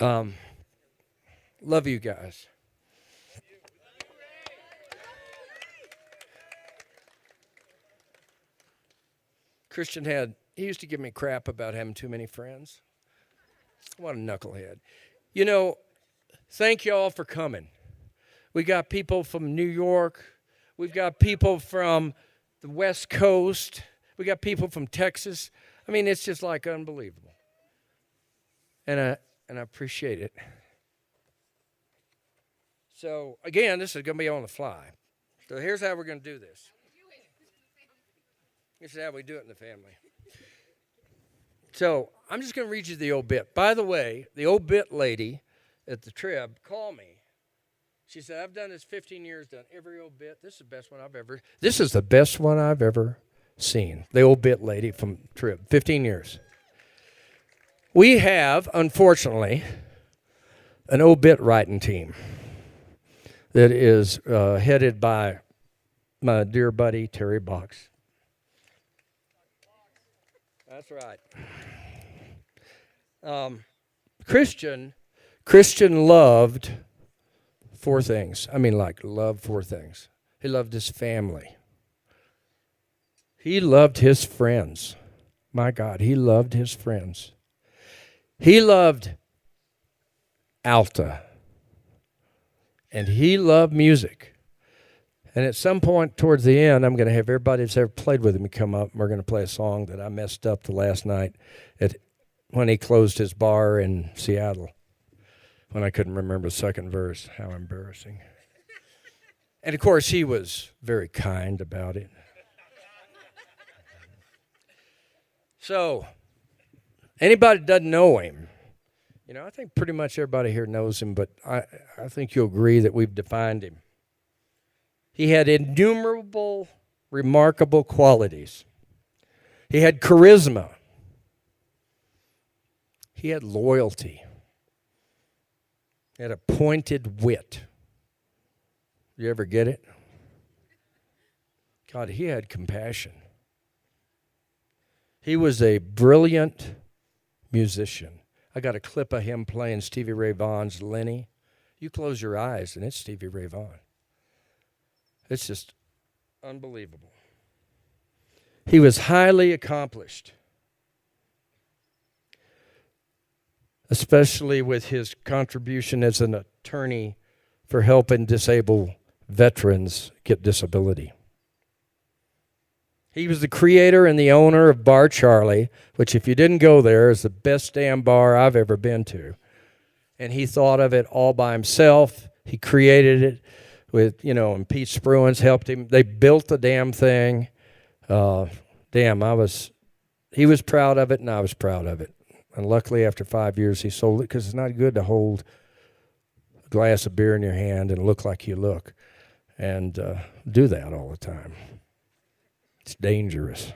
Love you guys. He used to give me crap about having too many friends. What a knucklehead. You know, thank you all for coming. We got people from New York. We've got people from the West Coast. We got people from Texas. I mean, it's just like unbelievable. And I appreciate it. So, again, this is going to be on the fly. So here's how we're going to do this. This is how we do it in the family. So I'm just going to read you the obit. By the way, the obit lady at the Trib called me. She said, I've done this 15 years, done every obit. This is the best one I've ever seen. The obit lady from Trib, 15 years. We have, unfortunately, an obit writing team that is headed by my dear buddy, Terry Box. That's right. Christian loved four things. Loved four things. He loved his family. He loved his friends. My God, he loved his friends. He loved Alta. And he loved music. And at some point towards the end, I'm going to have everybody that's ever played with him come up, and we're going to play a song that I messed up the last night when he closed his bar in Seattle, when I couldn't remember the second verse. How embarrassing. And, of course, he was very kind about it. So, anybody that doesn't know him, I think pretty much everybody here knows him, but I think you'll agree that we've defined him. He had innumerable, remarkable qualities. He had charisma. He had loyalty. He had a pointed wit. You ever get it? God, he had compassion. He was a brilliant musician. I got a clip of him playing Stevie Ray Vaughan's Lenny. You close your eyes and it's Stevie Ray Vaughan. It's just unbelievable. He was highly accomplished, especially with his contribution as an attorney for helping disabled veterans get disability. He was the creator and the owner of Bar Charlie, which if you didn't go there is the best damn bar I've ever been to. And he thought of it all by himself. He created it with, and Pete Spruance helped him. They built the damn thing. He was proud of it and I was proud of it. And luckily after 5 years he sold it because it's not good to hold a glass of beer in your hand and look like you look and do that all the time. It's dangerous.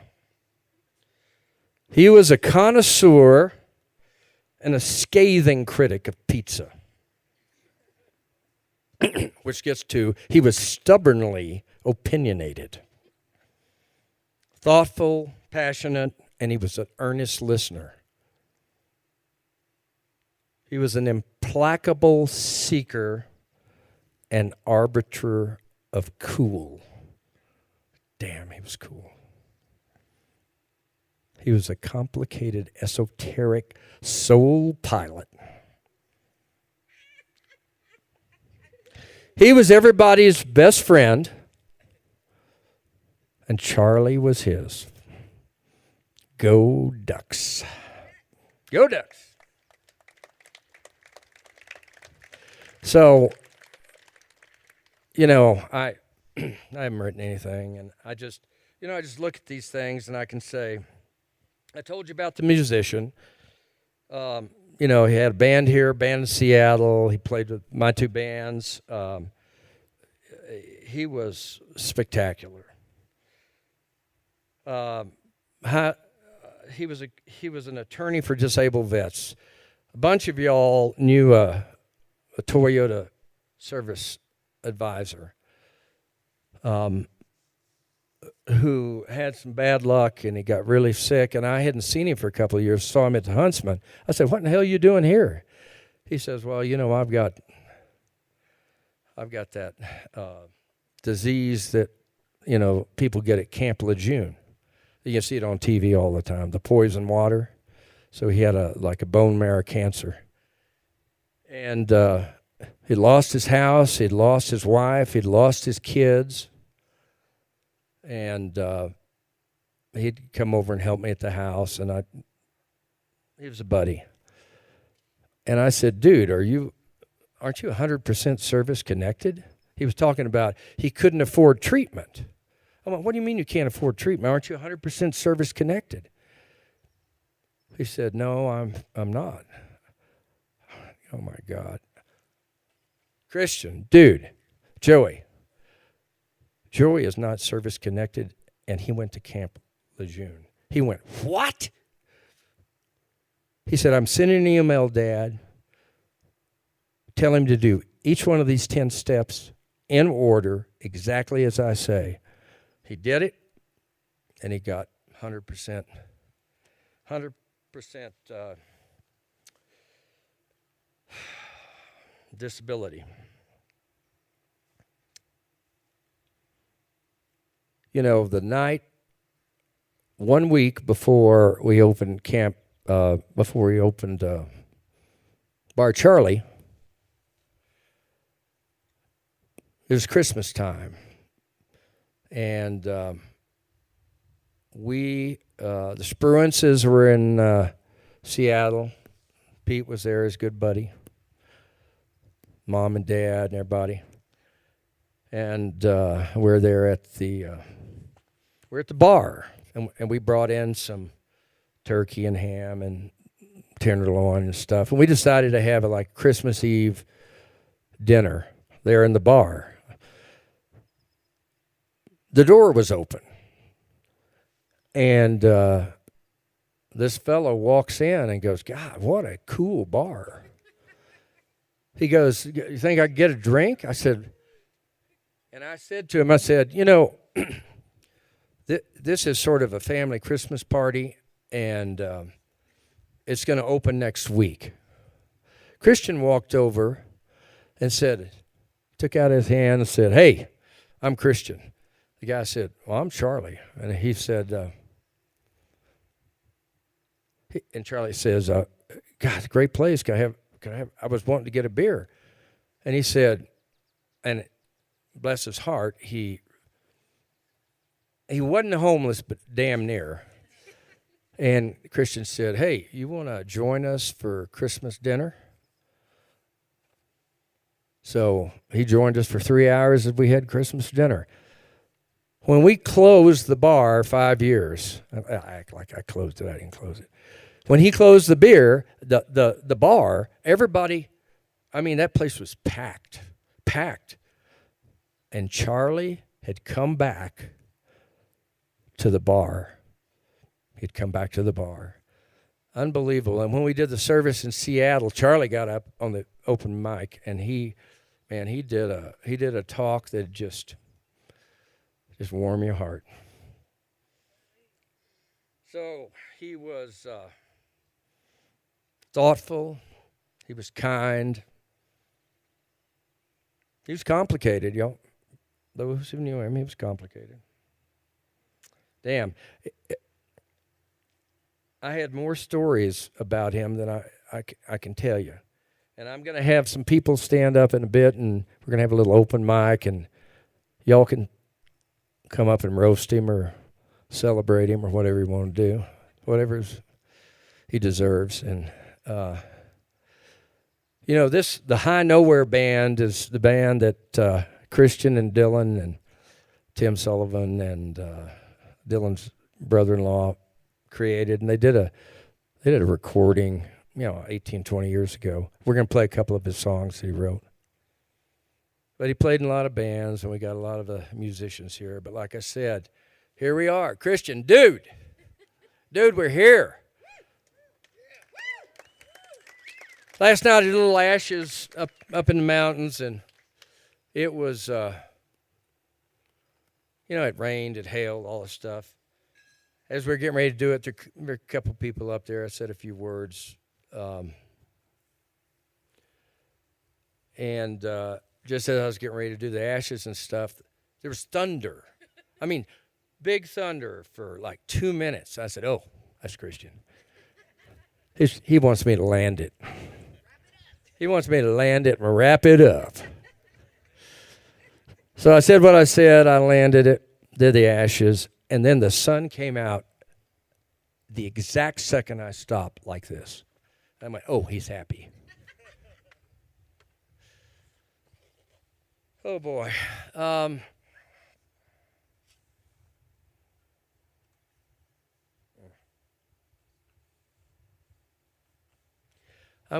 He was a connoisseur and a scathing critic of pizza. Which gets to, he was stubbornly opinionated, thoughtful, passionate, and he was an earnest listener. He was an implacable seeker and arbiter of cool. Damn, he was cool. He was a complicated, esoteric soul pilot. He was everybody's best friend, and Charlie was his. Go Ducks. Go Ducks. So, I haven't written anything, and I just look at these things and I can say, I told you about the musician. He had a band here, a band in Seattle. He played with my two bands. He was spectacular. He was an attorney for disabled vets. A bunch of y'all knew a Toyota service advisor who had some bad luck and he got really sick, and I hadn't seen him for a couple of years, saw him at the Huntsman. I said, what in the hell are you doing here? He says, well, I've got that disease that, people get at Camp Lejeune. You can see it on TV all the time, the poison water. So he had a bone marrow cancer. And he'd lost his house, he'd lost his wife, he'd lost his kids. And he'd come over and help me at the house, and he was a buddy. And I said, dude, aren't you 100% service connected? He was talking about he couldn't afford treatment. I'm like, what do you mean you can't afford treatment? Aren't you 100% service connected? He said, no, I'm not. Oh, my God. Christian, dude, Joey is not service connected, and he went to Camp Lejeune. He went, what? He said, I'm sending an email, Dad. Tell him to do each one of these 10 steps in order, exactly as I say. He did it, and he got 100% disability. The night, 1 week before we opened Bar Charlie, it was Christmas time. And the Spruances were in Seattle. Pete was there, his good buddy. Mom and Dad and everybody. And we're there at the bar. And we brought in some turkey and ham and tenderloin and stuff. And we decided to have a Christmas Eve dinner there in the bar. The door was open. And this fellow walks in and goes, God, what a cool bar. He goes, you think I can get a drink? I said to him, this is sort of a family Christmas party, and it's going to open next week. Christian walked over and took out his hand and said, hey, I'm Christian. The guy said, well, I'm Charlie. And he said, and Charlie says, God, great place. I was wanting to get a beer. And he said, and bless his heart, he wasn't homeless, but damn near. And Christian said, hey, you want to join us for Christmas dinner? So he joined us for 3 hours as we had Christmas dinner. When we closed the bar 5 years, I act like I closed it, I didn't close it. When he closed the bar, everybody, that place was packed. And Charlie had come back to the bar. He'd come back to the bar. Unbelievable. And when we did the service in Seattle, Charlie got up on the open mic, and he did a talk that just warmed your heart. So he was thoughtful. He was kind. He was complicated, y'all. Those who knew him, he was complicated. Damn. I had more stories about him than I can tell you. And I'm going to have some people stand up in a bit, and we're going to have a little open mic, and y'all can come up and roast him or celebrate him or whatever you want to do, whatever he deserves. And, the High Nowhere Band is the band that Christian and Dylan and Tim Sullivan and Dylan's brother-in-law created, and they did a recording, 18, 20 years ago. We're going to play a couple of his songs that he wrote. But he played in a lot of bands, and we got a lot of the musicians here. But like I said, here we are. Christian, dude, we're here. Last night I did a little ashes up in the mountains, and it was, it rained, it hailed, all this stuff. As we were getting ready to do it, there were a couple people up there. I said a few words. And just as I was getting ready to do the ashes and stuff, there was thunder. I mean, big thunder for like 2 minutes. I said, oh, that's Christian. He wants me to land it. He wants me to land it and wrap it up. So I said what I said. I landed it, did the ashes, and then the sun came out the exact second I stopped like this. I went, oh, he's happy. Oh, boy. I'm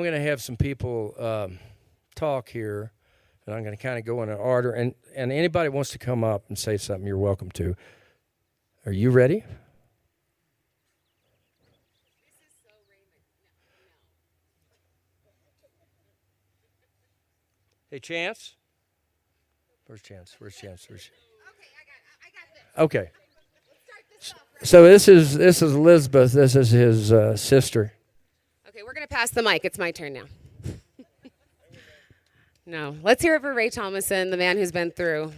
going to have some people talk here, and I'm going to kind of go in an order. And anybody wants to come up and say something, you're welcome to. Are you ready? Hey, Chance? Where's Chance? Where's Chance? Where's... Okay. So this is Elizabeth. This is his sister. Okay, we're going to pass the mic. It's my turn now. No. Let's hear it for Ray Thomason, the man who's been through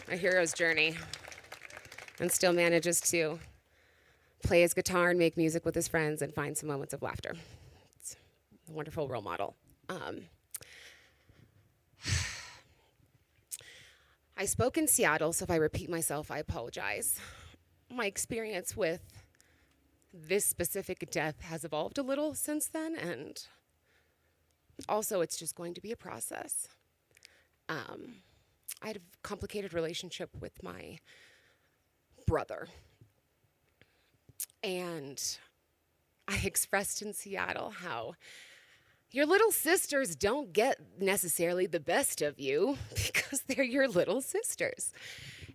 a hero's journey and still manages to play his guitar and make music with his friends and find some moments of laughter. It's a wonderful role model. I spoke in Seattle, so if I repeat myself, I apologize. My experience with this specific death has evolved a little since then, and also it's just going to be a process. I had a complicated relationship with my brother, and I expressed in Seattle how your little sisters don't get necessarily the best of you because they're your little sisters.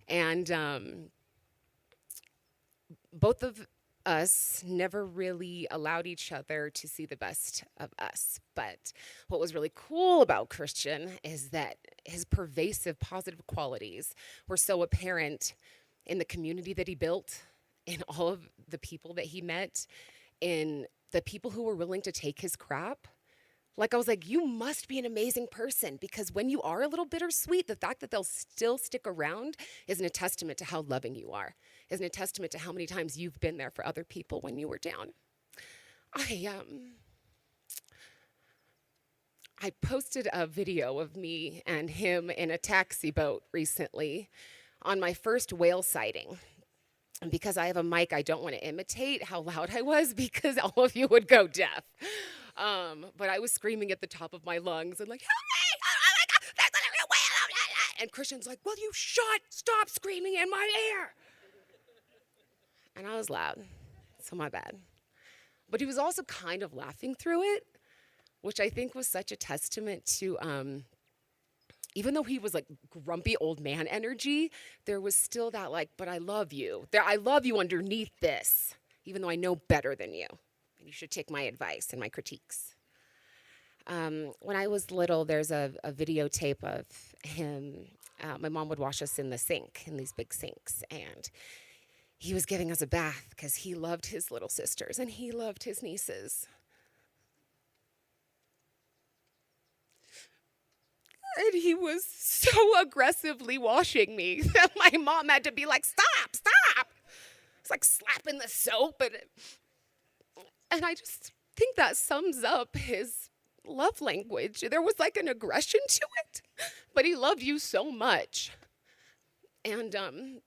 And both of us never really allowed each other to see the best of us. But what was really cool about Christian is that his pervasive positive qualities were so apparent in the community that he built, in all of the people that he met, in the people who were willing to take his crap. Like, I was like, you must be an amazing person, because when you are a little bittersweet, the fact that they'll still stick around isn't a testament to how loving you are, isn't a testament to how many times you've been there for other people when you were down. I posted a video of me and him in a taxi boat recently on my first whale sighting. And because I have a mic, I don't want to imitate how loud I was, because all of you would go deaf. But I was screaming at the top of my lungs and like, help me! Oh my God, there's a real whale! And Christian's like, will you stop screaming in my ear? And I was loud, so my bad. But he was also kind of laughing through it, which I think was such a testament to, even though he was like grumpy old man energy, there was still that like, but I love you. I love you underneath this, even though I know better than you. And you should take my advice and my critiques. When I was little, there's a videotape of him. My mom would wash us in the sink, in these big sinks. And he was giving us a bath because he loved his little sisters and he loved his nieces. And he was so aggressively washing me that my mom had to be like, stop. It's like slapping the soap. And I just think that sums up his love language. There was like an aggression to it, but he loved you so much. And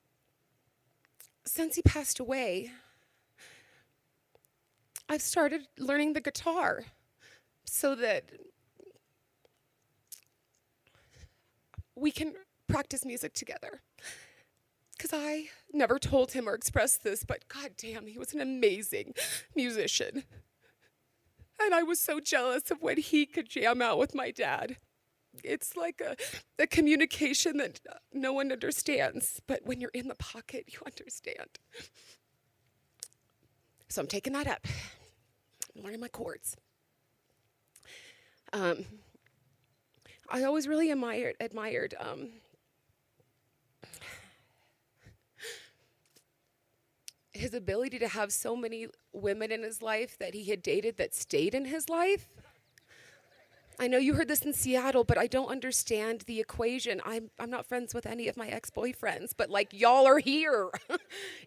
since he passed away, I've started learning the guitar so that we can practice music together. Because I never told him or expressed this, but goddamn, he was an amazing musician. And I was so jealous of when he could jam out with my dad. It's like a communication that no one understands, but when you're in the pocket, you understand. So I'm taking that up. I'm learning my chords. I always really admired his ability to have so many women in his life that he had dated that stayed in his life. I know you heard this in Seattle, but I don't understand the equation. I'm not friends with any of my ex-boyfriends, but like y'all are here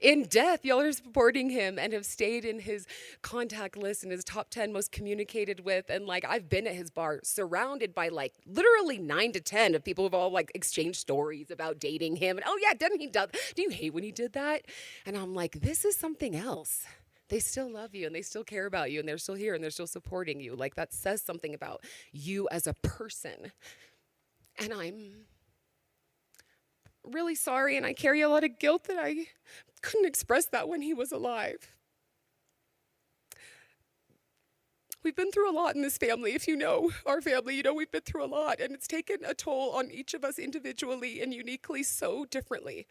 in death. Y'all are supporting him and have stayed in his contact list and his top 10 most communicated with. And like I've been at his bar surrounded by like literally 9 to 10 of people who've all like exchanged stories about dating him. And oh yeah, didn't he do? Do you hate when he did that? And I'm like, this is something else. They still love you and they still care about you and they're still here and they're still supporting you. Like that says something about you as a person. And I'm really sorry and I carry a lot of guilt that I couldn't express that when he was alive. We've been through a lot in this family. If you know our family, you know we've been through a lot and it's taken a toll on each of us individually and uniquely so differently.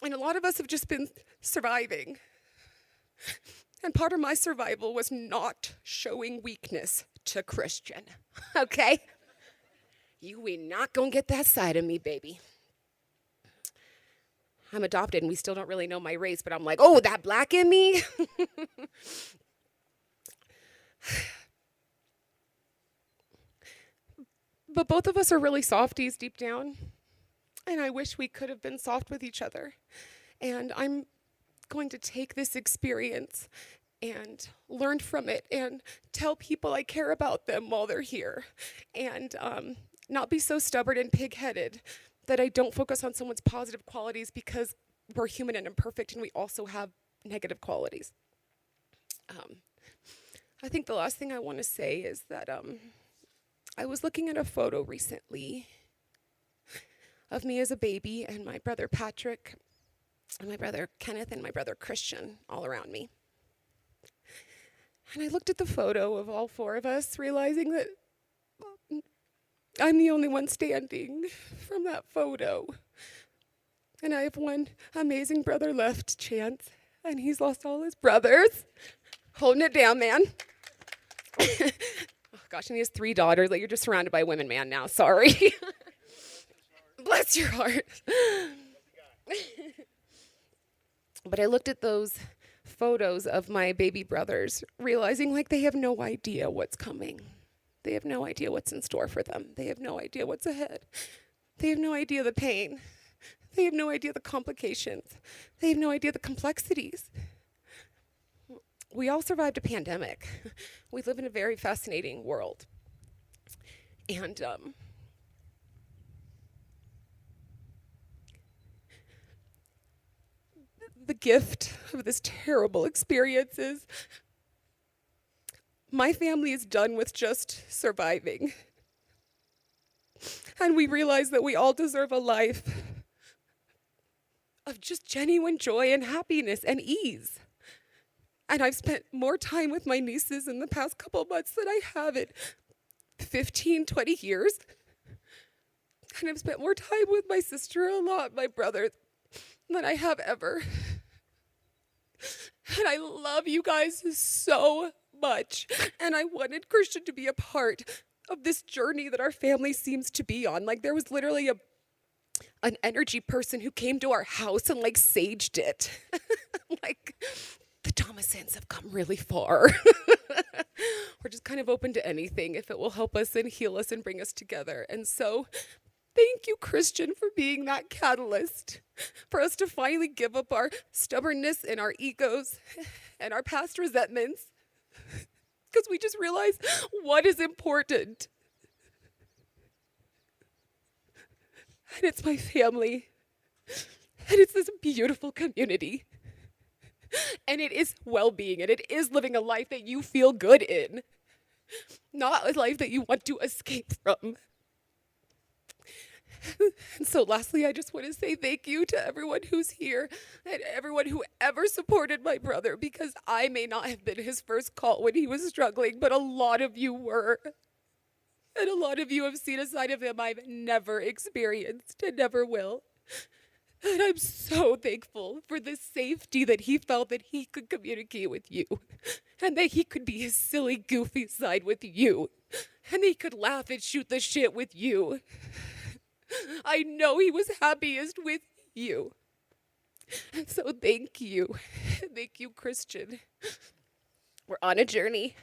And a lot of us have just been surviving. And part of my survival was not showing weakness to Christian, okay? We not gonna get that side of me, baby. I'm adopted and we still don't really know my race, but I'm like, oh, that black in me? But both of us are really softies deep down. And I wish we could have been soft with each other. And I'm going to take this experience and learn from it and tell people I care about them while they're here. And not be so stubborn and pig-headed that I don't focus on someone's positive qualities because we're human and imperfect and we also have negative qualities. I think the last thing I want to say is that I was looking at a photo recently of me as a baby and my brother Patrick and my brother Kenneth and my brother Christian all around me. And I looked at the photo of all four of us, realizing that I'm the only one standing from that photo. And I have one amazing brother left, Chance, and he's lost all his brothers. Holding it down, man. Oh gosh, and he has 3 daughters. Like, you're just surrounded by women, man, now. Sorry. Bless your heart. But I looked at those photos of my baby brothers, realizing like they have no idea what's coming. They have no idea what's in store for them. They have no idea what's ahead. They have no idea the pain. They have no idea the complications. They have no idea the complexities. We all survived a pandemic. We live in a very fascinating world. And the gift of this terrible experience is my family is done with just surviving. And we realize that we all deserve a life of just genuine joy and happiness and ease. And I've spent more time with my nieces in the past couple months than I have in 15, 20 years. And I've spent more time with my sister-in-law and my brother than I have ever. And I love you guys so much. And I wanted Christian to be a part of this journey that our family seems to be on. Like, there was literally an energy person who came to our house and like saged it. Like, the Thomasons have come really far. We're just kind of open to anything if it will help us and heal us and bring us together. And so thank you, Christian, for being that catalyst for us to finally give up our stubbornness and our egos and our past resentments, because we just realized what is important. And it's my family. And it's this beautiful community. And it is well-being, and it is living a life that you feel good in, not a life that you want to escape from. And so lastly, I just want to say thank you to everyone who's here and everyone who ever supported my brother, because I may not have been his first call when he was struggling, but a lot of you were. And a lot of you have seen a side of him I've never experienced and never will. And I'm so thankful for the safety that he felt that he could communicate with you, and that he could be his silly, goofy side with you, and he could laugh and shoot the shit with you. I know he was happiest with you. And so thank you. Thank you, Christian. We're on a journey,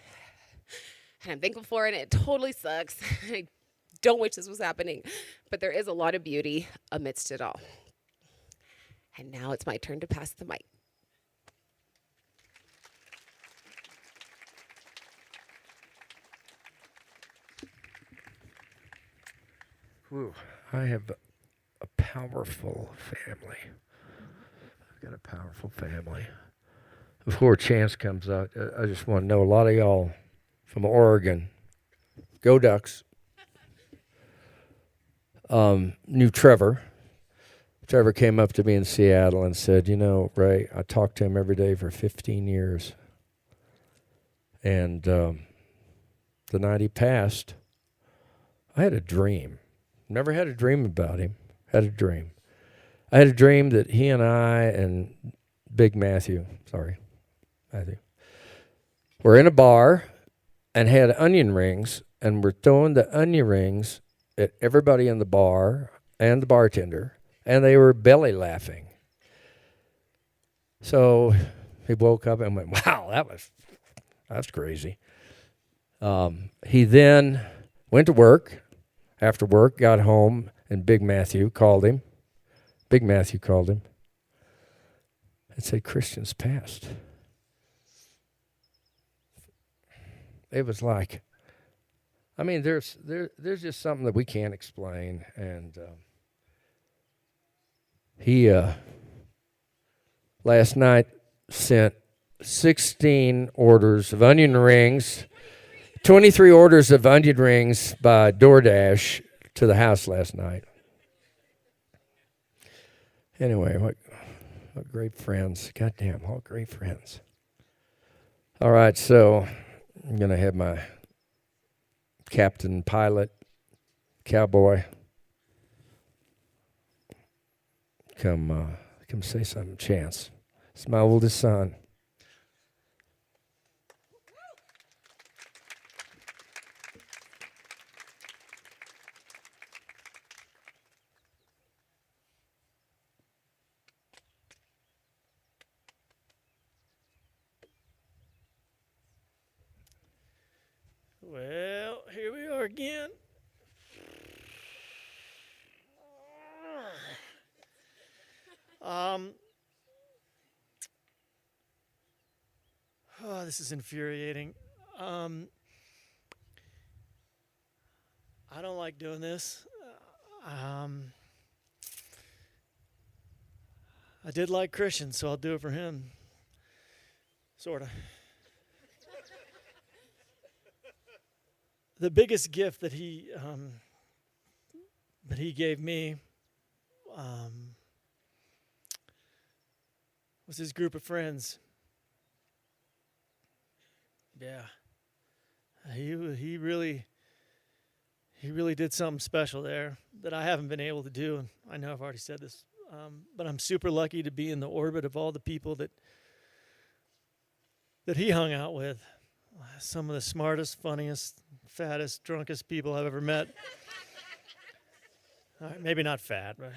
And I'm thankful for it. And it totally sucks. I don't wish this was happening, but there is a lot of beauty amidst it all. And now it's my turn to pass the mic. Whew, I have a powerful family. I've got a powerful family. Before Chance comes out, I just want to know, a lot of y'all from Oregon, go Ducks, knew Trevor. Trevor came up to me in Seattle and said, you know, Ray, I talked to him every day for 15 years. And the night he passed, I had a dream. Never had a dream about him. Had a dream. I had a dream that he and I and Big Matthew, were in a bar and had onion rings, and we're throwing the onion rings at everybody in the bar and the bartender, and they were belly laughing. So he woke up and went, wow, that's crazy. He then went to work. After work, got home, and Big Matthew called him. And said, Christian's passed. It was like, I mean, there's just something that we can't explain. And he last night sent 16 orders of onion rings, 23 orders of onion rings by DoorDash to the house last night. Anyway, what great friends. Goddamn, all great friends. All right, so I'm going to have my captain, pilot, cowboy come say something. Chance. It's my oldest son. Well, here we are again. Oh, this is infuriating. I don't like doing this. I did like Christian, so I'll do it for him. Sort of. The biggest gift that he gave me was his group of friends. Yeah, he really did something special there that I haven't been able to do. And I know I've already said this, but I'm super lucky to be in the orbit of all the people that he hung out with. Some of the smartest, funniest, fattest, drunkest people I've ever met. Maybe not fat, but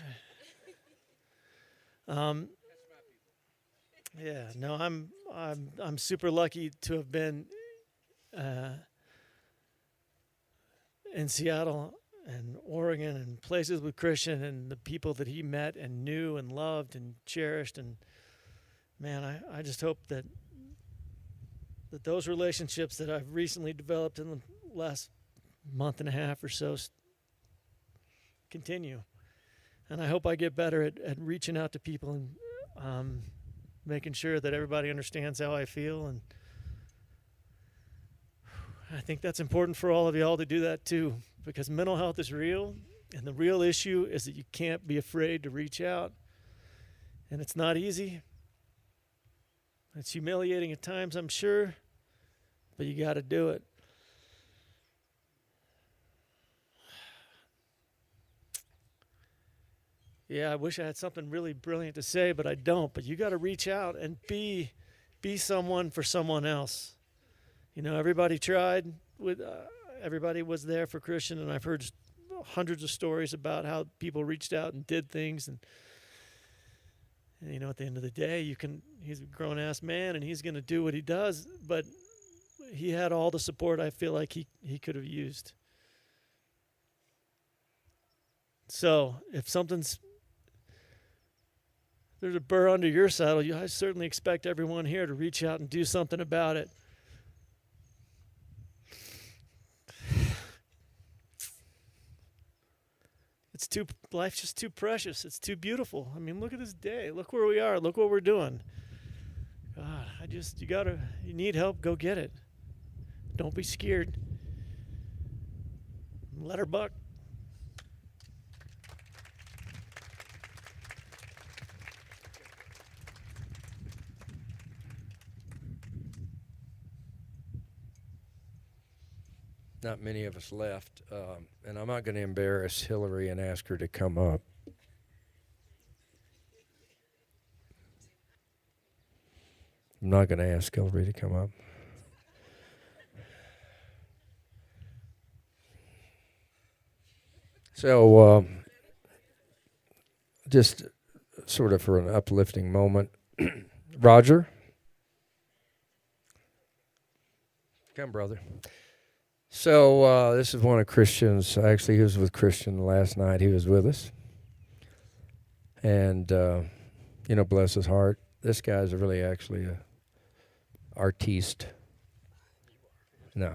yeah. No, I'm super lucky to have been in Seattle and Oregon and places with Christian and the people that he met and knew and loved and cherished. And man, I just hope that those relationships that I've recently developed in the last month and a half or so continue. And I hope I get better at reaching out to people and making sure that everybody understands how I feel. And I think that's important for all of y'all to do that too, because mental health is real, and the real issue is that you can't be afraid to reach out. And it's not easy. It's humiliating at times, I'm sure, but you got to do it. Yeah, I wish I had something really brilliant to say, but I don't. But you got to reach out and be someone for someone else. You know, everybody tried. Everybody was there for Christian, and I've heard hundreds of stories about how people reached out and did things. And you know, at the end of the day, he's a grown-ass man, and he's going to do what he does. But he had all the support I feel like he could have used. So if there's a burr under your saddle, I certainly expect everyone here to reach out and do something about it. Life's just too precious. It's too beautiful. I mean, look at this day. Look where we are. Look what we're doing. God, you need help, go get it. Don't be scared. Let her buck. Not many of us left, and I'm not going to embarrass Hillary and ask her to come up. I'm not going to ask Hillary to come up. So, just sort of for an uplifting moment, Roger, come, brother. So this is one of Christian's. Actually, he was with Christian last night. He was with us. And, bless his heart. This guy's really actually a artiste. No.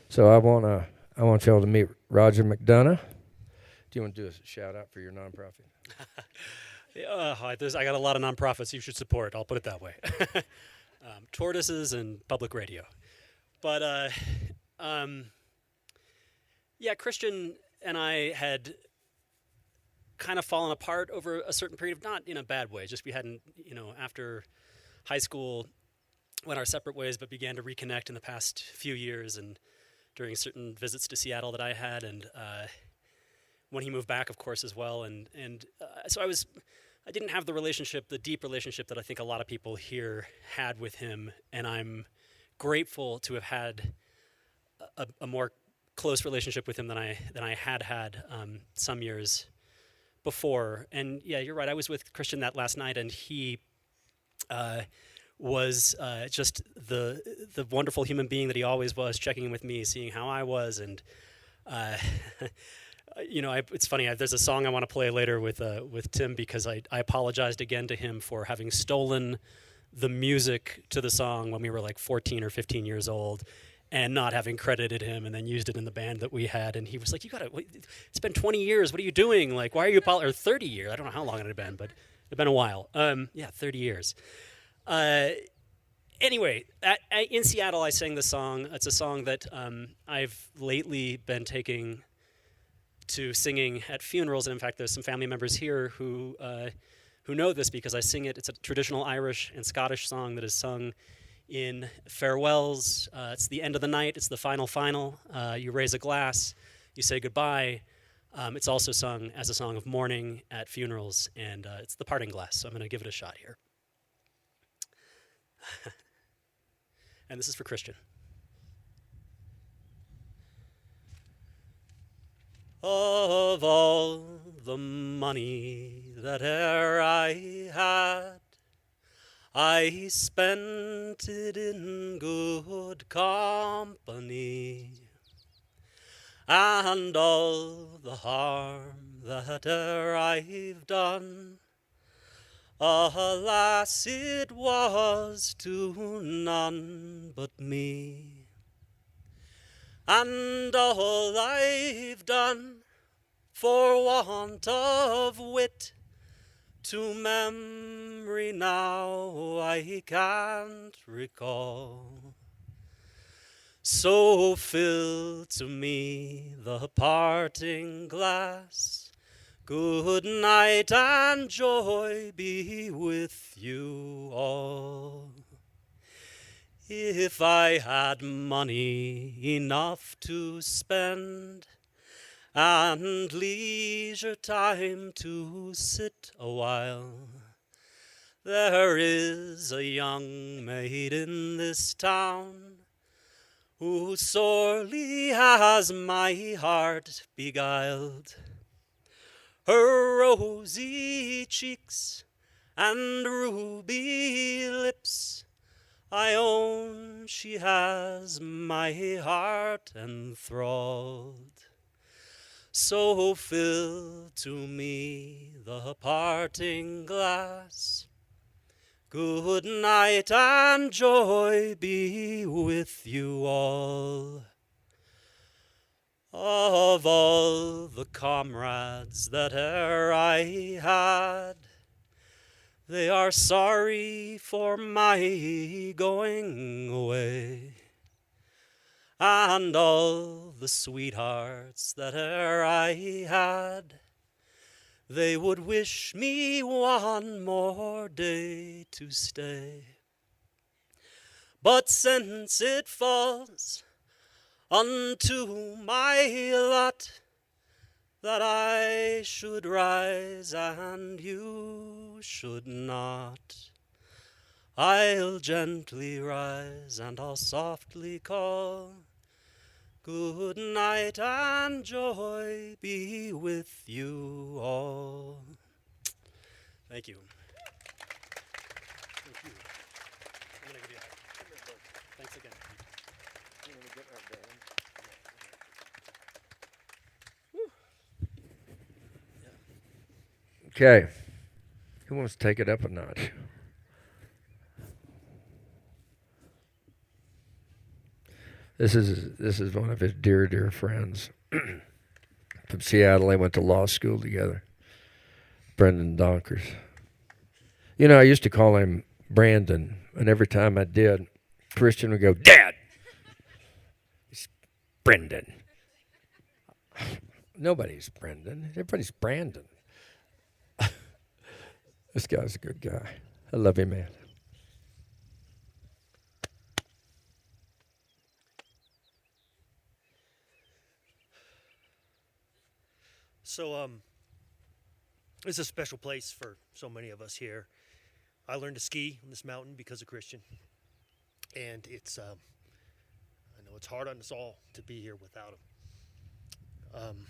So I want y'all to meet Roger McDonough. Do you want to do a shout out for your nonprofit? I got a lot of nonprofits you should support. I'll put it that way. Tortoises and public radio. But, Christian and I had kind of fallen apart over a certain period of, not in a bad way, just we hadn't, after high school went our separate ways, but began to reconnect in the past few years and during certain visits to Seattle that I had, and when he moved back, of course, as well. And so I didn't have the deep relationship that I think a lot of people here had with him, and I'm grateful to have had a more close relationship with him than I had some years before. And yeah, you're right. I was with Christian that last night, and he was just the wonderful human being that he always was, checking in with me, seeing how I was, and it's funny. There's a song I want to play later with Tim, because I apologized again to him for having stolen the music to the song when we were like 14 or 15 years old and not having credited him, and then used it in the band that we had. And he was like, it's been 20 years. What are you doing? Like, why are you or 30 years? I don't know how long it had been, but it had been a while. 30 years. Anyway, in Seattle, I sang the song. It's a song that I've lately been taking to singing at funerals. And in fact, there's some family members here who know this, because I sing it. It's a traditional Irish and Scottish song that is sung in farewells. It's the end of the night. It's the final. You raise a glass. You say goodbye. It's also sung as a song of mourning at funerals, and it's the parting glass. So I'm going to give it a shot here. And this is for Christian. Of all the money that e'er I had, I spent it in good company, and all the harm that e'er I've done, alas, it was to none but me. And all I've done for want of wit, to memory now I can't recall. So fill to me the parting glass. Good night and joy be with you all. If I had money enough to spend, and leisure time to sit a while, there is a young maid in this town who sorely has my heart beguiled. Her rosy cheeks and ruby lips I own she has my heart enthralled. So fill to me the parting glass. Good night and joy be with you all. Of all the comrades that e'er I had, they are sorry for my going away. And all the sweethearts that e'er I had, they would wish me one more day to stay. But since it falls unto my lot that I should rise and you should not, I'll gently rise and I'll softly call, good night and joy be with you all. Thank you. Thank you. I'm gonna give you a hug. Thanks again. Okay. Who wants to take it up a notch? This is one of his dear friends from Seattle. They went to law school together. Brendan Donkers. You know, I used to call him Brandon, and every time I did, Christian would go, "Dad!" It's Brendan. Nobody's Brendan. Everybody's Brandon. This guy's a good guy. I love him, man. So, it's a special place for so many of us here. I learned to ski on this mountain because of Christian. And it's, I know it's hard on us all to be here without him.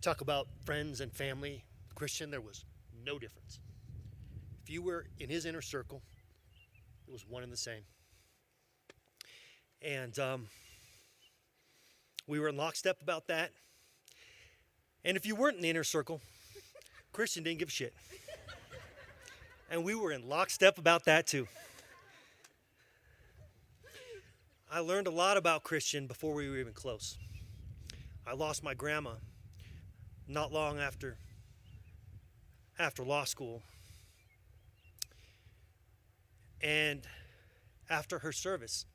Talk about friends and family. Christian, there was no difference. If you were in his inner circle, it was one and the same. And we were in lockstep about that. And if you weren't in the inner circle, Christian didn't give a shit. And we were in lockstep about that too. I learned a lot about Christian before we were even close. I lost my grandma not long after law school. And after her service,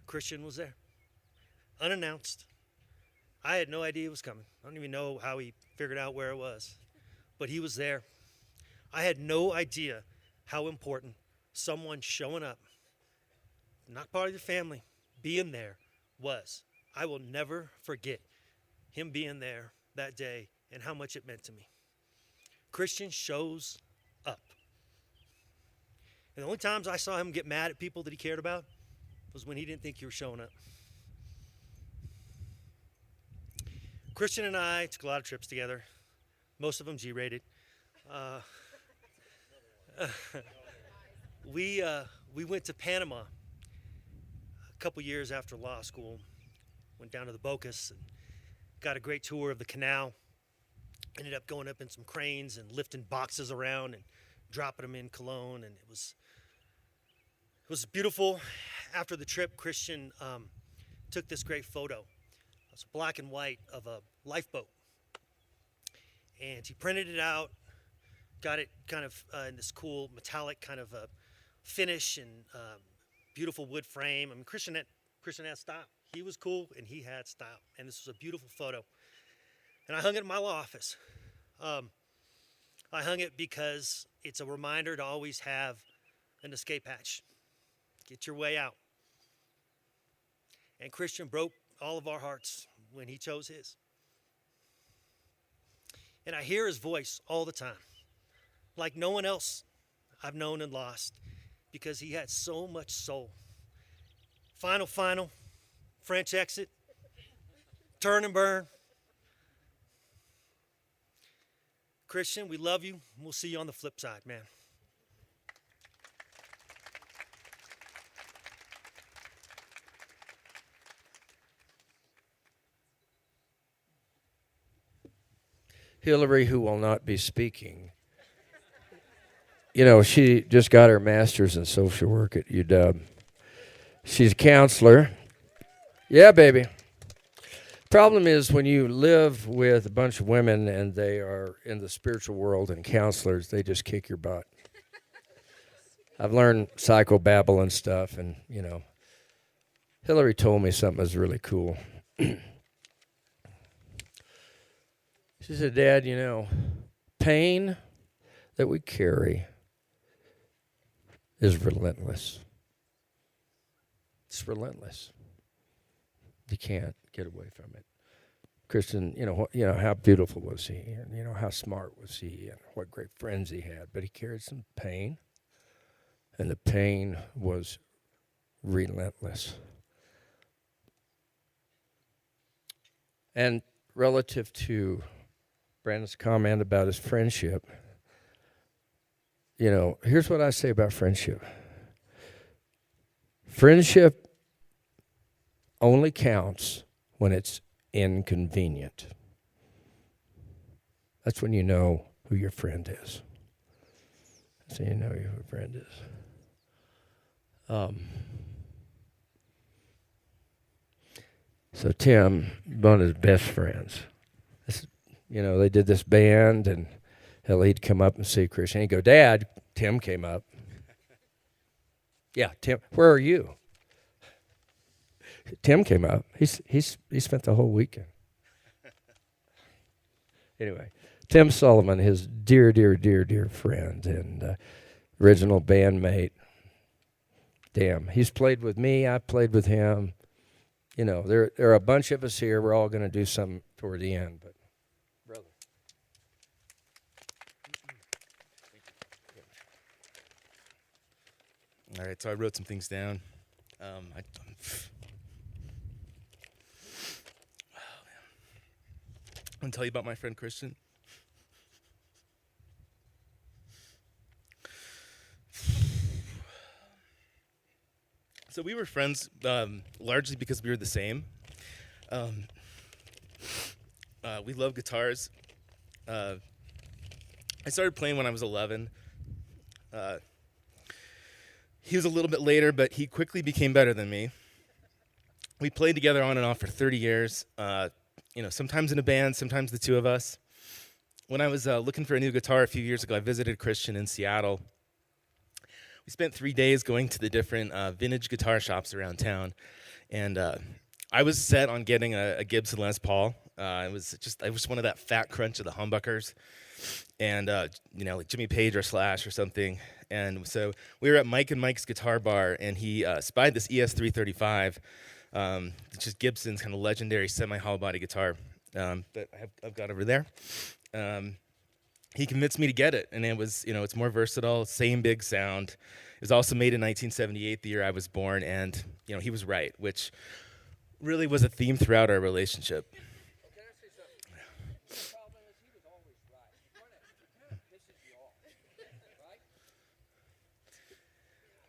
Christian was there, unannounced. I had no idea it was coming. I don't even know how he figured out where it was, but he was there. I had no idea how important someone showing up, not part of your family, being there was. I will never forget him being there that day and how much it meant to me. Christian shows up. And the only times I saw him get mad at people that he cared about was when he didn't think you were showing up. Christian and I took a lot of trips together. Most of them G-rated. We went to Panama a couple years after law school. Went down to the Bocas and got a great tour of the canal. Ended up going up in some cranes and lifting boxes around and dropping them in Cologne, and it was beautiful. After the trip, Christian took this great photo. It's black and white of a lifeboat, and he printed it out, got it kind of in this cool metallic kind of a finish and beautiful wood frame. I mean, Christian had style. He was cool and he had style, and this was a beautiful photo. And I hung it in my law office. I hung it because it's a reminder to always have an escape hatch. Get your way out. And Christian broke all of our hearts when he chose his. And I hear his voice all the time, like no one else I've known and lost, because he had so much soul. Final, French exit, turn and burn. Christian, we love you. We'll see you on the flip side, man. Hillary, who will not be speaking. You know, she just got her master's in social work at UW. She's a counselor. Yeah, baby. Problem is when you live with a bunch of women and they are in the spiritual world and counselors, they just kick your butt. I've learned psychobabble and stuff, and, you know, Hillary told me something that's really cool. She said, Dad, you know, pain that we carry is relentless. It's relentless. You can't get away from it. Christian, you know how beautiful was he, and you know how smart was he, and what great friends he had. But he carried some pain, and the pain was relentless. And relative to Brandon's comment about his friendship, you know, here's what I say about friendship. Friendship only counts when it's inconvenient. That's when you know who your friend is. That's when you know who your friend is. So Tim, one of his best friends, you know, they did this band, and hell, he'd come up and see Christian. He'd go, Dad, Tim came up. Yeah, Tim, where are you? Tim came up. He spent the whole weekend. Anyway, Tim Sullivan, his dear, dear, dear, dear friend and original bandmate. Damn, he's played with me. I played with him. You know, there are a bunch of us here. We're all going to do something toward the end. But, brother. All right, so I wrote some things down. I'm going to tell you about my friend Christian. So we were friends largely because we were the same. We love guitars. I started playing when I was 11. He was a little bit later, but he quickly became better than me. We played together on and off for 30 years. You know, sometimes in a band, sometimes the two of us. When I was looking for a new guitar a few years ago, I visited Christian in Seattle. We spent 3 days going to the different vintage guitar shops around town, and I was set on getting a Gibson Les Paul. I was one of that fat crunch of the humbuckers, and you know, like Jimmy Page or Slash or something. And so we were at Mike and Mike's Guitar Bar, and he spied this ES335, which is Gibson's kind of legendary semi-hollow body guitar that I've got over there. He convinced me to get it, and it was, you know, it's more versatile, same big sound. It was also made in 1978, the year I was born, and, you know, he was right, which really was a theme throughout our relationship. Can I say something? The problem is he was always right. It kind of pisses you off, right?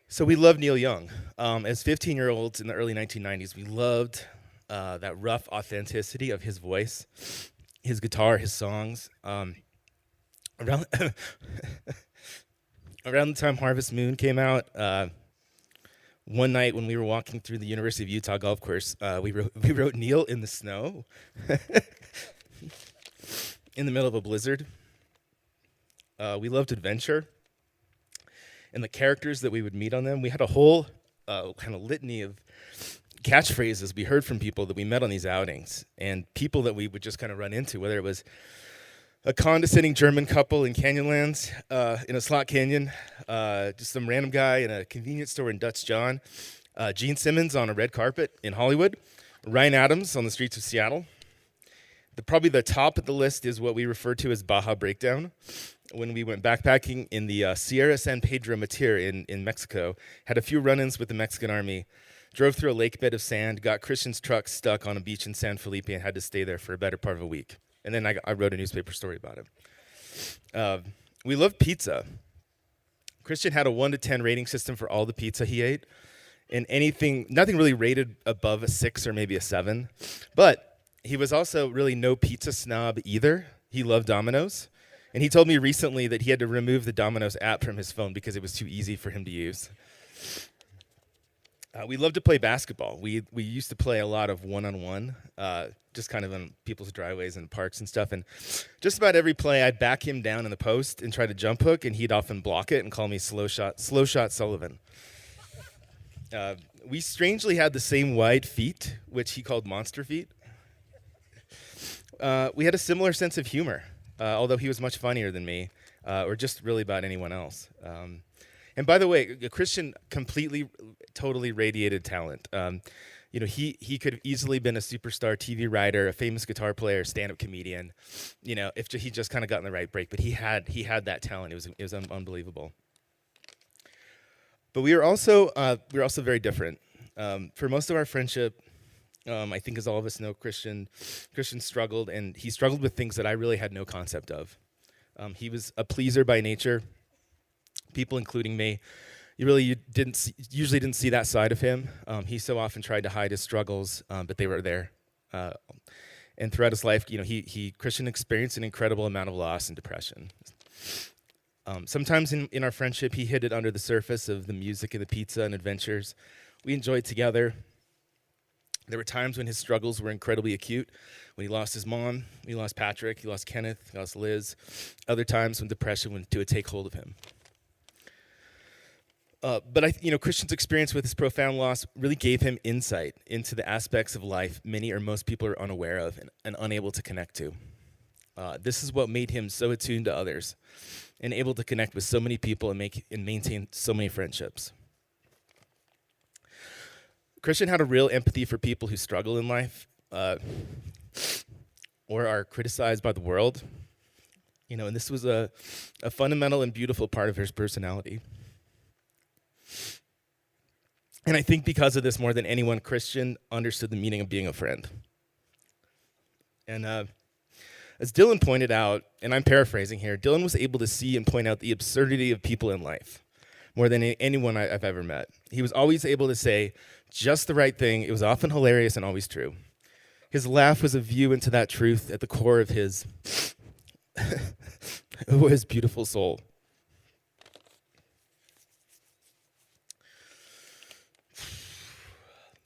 So we loved Neil Young. As 15-year-olds in the early 1990s, we loved that rough authenticity of his voice, his guitar, his songs. Around the time Harvest Moon came out, one night when we were walking through the University of Utah golf course, we wrote Neil in the snow in the middle of a blizzard. We loved adventure and the characters that we would meet on them. We had a whole kind of litany of catchphrases we heard from people that we met on these outings, and people that we would just kind of run into, whether it was a condescending German couple in Canyonlands, in a slot canyon, just some random guy in a convenience store in Dutch John, Gene Simmons on a red carpet in Hollywood, Ryan Adams on the streets of Seattle. Probably the top of the list is what we refer to as Baja Breakdown. When we went backpacking in the Sierra San Pedro Matir in Mexico, had a few run-ins with the Mexican army, drove through a lake bed of sand, got Christian's truck stuck on a beach in San Felipe, and had to stay there for a better part of a week. And then I wrote a newspaper story about it. We love pizza. Christian had a 1 to 10 rating system for all the pizza he ate, and nothing really rated above a 6 or maybe a 7. But he was also really no pizza snob either. He loved dominoes. And he told me recently that he had to remove the Domino's app from his phone because it was too easy for him to use. We love to play basketball. We used to play a lot of one-on-one, just kind of in people's driveways and parks and stuff. And just about every play, I'd back him down in the post and try to jump hook, and he'd often block it and call me Slow Shot Sullivan. We strangely had the same wide feet, which he called monster feet. We had a similar sense of humor, although he was much funnier than me, or just really about anyone else. And by the way, Christian completely, totally radiated talent. He could have easily been a superstar TV writer, a famous guitar player, stand-up comedian. If he just kind of got in the right break. But he had that talent. It was unbelievable. But we were also very different. For most of our friendship, I think as all of us know, Christian struggled, and he struggled with things that I really had no concept of. He was a pleaser by nature. People, including me, usually didn't see that side of him. He so often tried to hide his struggles, but they were there. And throughout his life, Christian experienced an incredible amount of loss and depression. Sometimes in our friendship, he hid it under the surface of the music and the pizza and adventures we enjoyed together. There were times when his struggles were incredibly acute, when he lost his mom, he lost Patrick, he lost Kenneth, he lost Liz. Other times when depression went to take hold of him. But Christian's experience with his profound loss really gave him insight into the aspects of life many or most people are unaware of and unable to connect to. This is what made him so attuned to others and able to connect with so many people and maintain so many friendships. Christian had a real empathy for people who struggle in life or are criticized by the world. And this was a fundamental and beautiful part of his personality. And I think because of this, more than anyone, Christian understood the meaning of being a friend. And as Dylan pointed out, and I'm paraphrasing here, Dylan was able to see and point out the absurdity of people in life more than anyone I've ever met. He was always able to say just the right thing. It was often hilarious and always true. His laugh was a view into that truth at the core of his beautiful soul.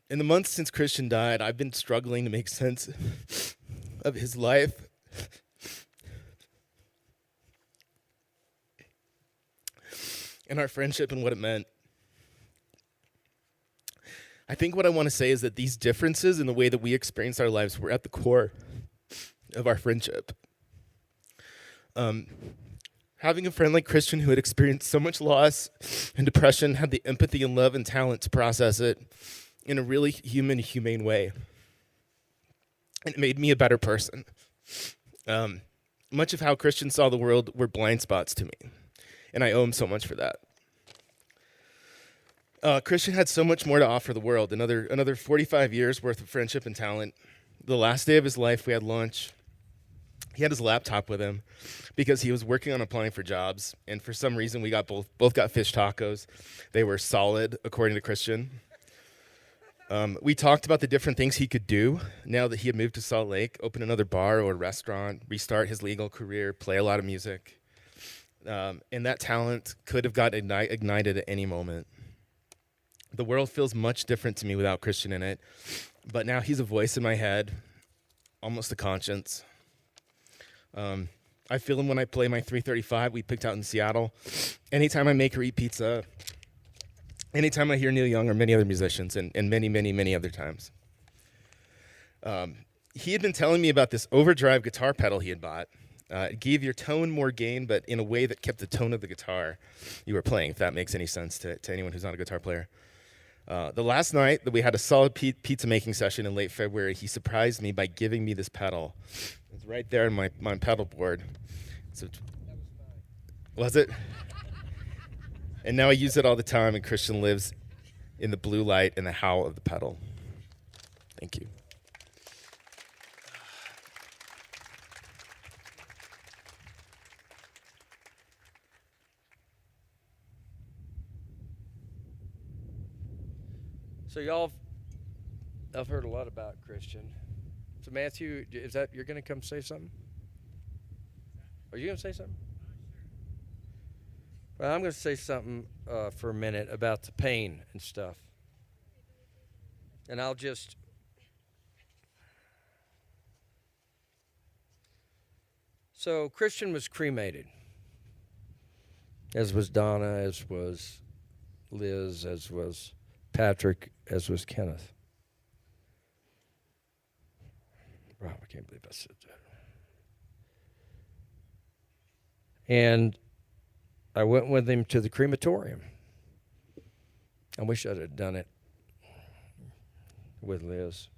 In the months since Christian died, I've been struggling to make sense of his life. And our friendship and what it meant. I think what I want to say is that these differences in the way that we experience our lives were at the core of our friendship. Having a friend like Christian who had experienced so much loss and depression had the empathy and love and talent to process it in a really humane way. And it made me a better person. Much of how Christian saw the world were blind spots to me, and I owe him so much for that. Christian had so much more to offer the world, another 45 years worth of friendship and talent. The last day of his life, we had lunch. He had his laptop with him because he was working on applying for jobs, and for some reason, we got both got fish tacos. They were solid, according to Christian. We talked about the different things he could do now that he had moved to Salt Lake, open another bar or restaurant, restart his legal career, play a lot of music. And that talent could have got ignited at any moment. The world feels much different to me without Christian in it, but now he's a voice in my head, almost a conscience. I feel him when I play my 335 we picked out in Seattle. Anytime I make or eat pizza, anytime I hear Neil Young or many other musicians, and many, many, many other times. He had been telling me about this overdrive guitar pedal he had bought. It gave your tone more gain, but in a way that kept the tone of the guitar you were playing, if that makes any sense to anyone who's not a guitar player. The last night that we had a solid pizza making session in late February, he surprised me by giving me this pedal. It's right there on my pedal board. So, was it? And now I use it all the time, and Christian lives in the blue light and the howl of the pedal. Thank you. So y'all, I've heard a lot about Christian. So Matthew, is that you're going to come say something? Are you going to say something? Well, I'm going to say something for a minute about the pain and stuff. And I'll just. So, Christian was cremated, as was Donna, as was Liz, as was Patrick, as was Kenneth. Wow, I can't believe I said that. And I went with him to the crematorium. I wish I'd have done it with Liz.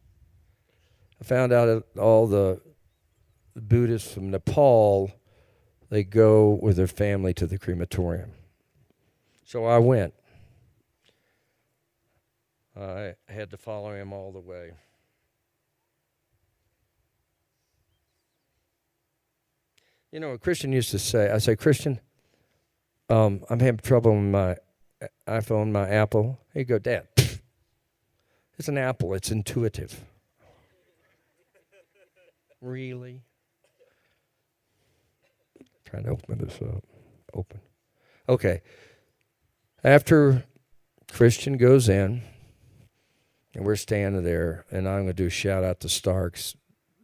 I found out that all the Buddhists from Nepal, they go with their family to the crematorium. So I went. I had to follow him all the way. You know, a Christian used to say, I say, Christian, I'm having trouble with my iPhone, my Apple. He'd go, Dad, it's an Apple. It's intuitive. Really? Trying to open this up. Open. Okay. After Christian goes in, and we're standing there, and I'm going to do a shout out to Starks.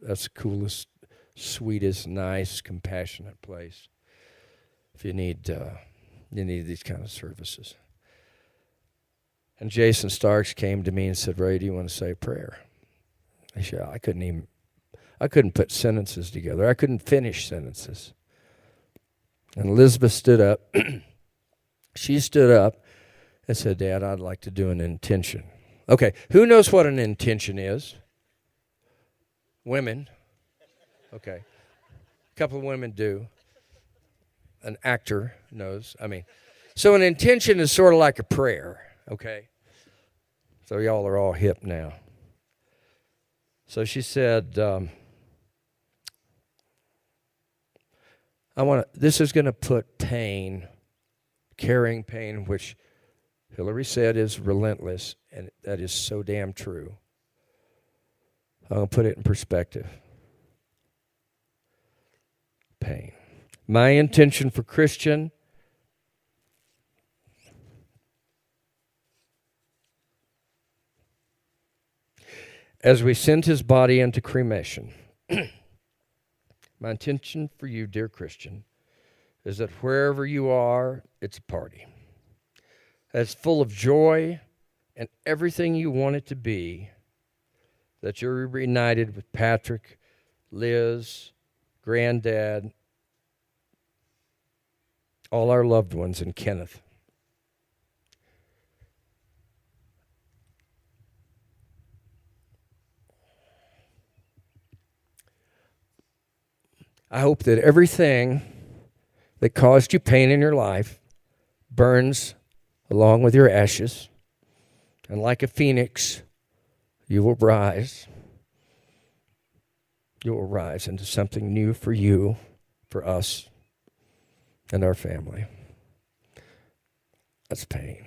That's the coolest, sweetest, nice, compassionate place. If you need these kind of services. And Jason Starks came to me and said, Ray, do you want to say a prayer? I said, I couldn't put sentences together. I couldn't finish sentences. And Elizabeth stood up. She stood up and said, Dad, I'd like to do an intention. Okay, who knows what an intention is? Women. Okay. A couple of women do. An actor knows. So an intention is sort of like a prayer, okay? So y'all are all hip now. So she said, this is going to put pain, carrying pain, which Hillary said is relentless, and that is so damn true. I'm going to put it in perspective. Pain. My intention for Christian as we send his body into cremation, my intention for you, dear Christian, is that wherever you are, it's a party. That's full of joy and everything you want it to be, that you're reunited with Patrick, Liz, Granddad, all our loved ones, and Kenneth. I hope that everything that caused you pain in your life burns along with your ashes, and like a phoenix, you will rise. You will rise into something new for you, for us, and our family. That's pain.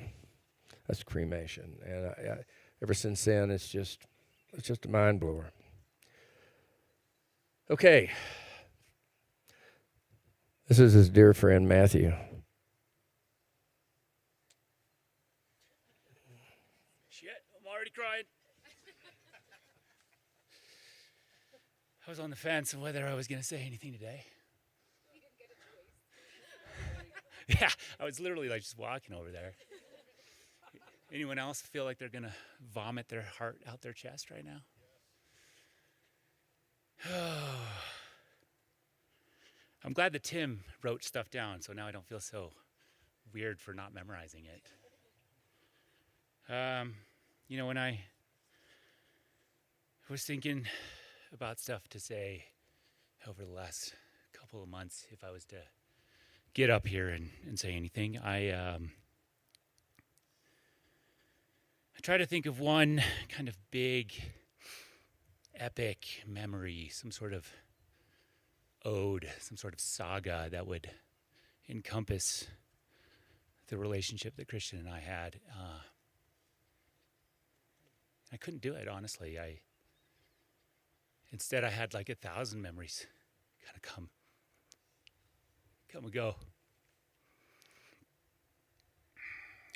That's cremation. And ever since then, it's just a mind blower. Okay. This is his dear friend, Matthew. Shit, I'm already crying. I was on the fence of whether I was going to say anything today. You didn't get a choice. Yeah, I was literally like just walking over there. Anyone else feel like they're going to vomit their heart out their chest right now? I'm glad that Tim wrote stuff down, so now I don't feel so weird for not memorizing it. When I was thinking about stuff to say over the last couple of months, if I was to get up here and say anything, I try to think of one kind of big, epic memory, some sort of ode, some sort of saga that would encompass the relationship that Christian and I had. I couldn't do it, honestly. Instead, I had like 1,000 memories kind of come come and go.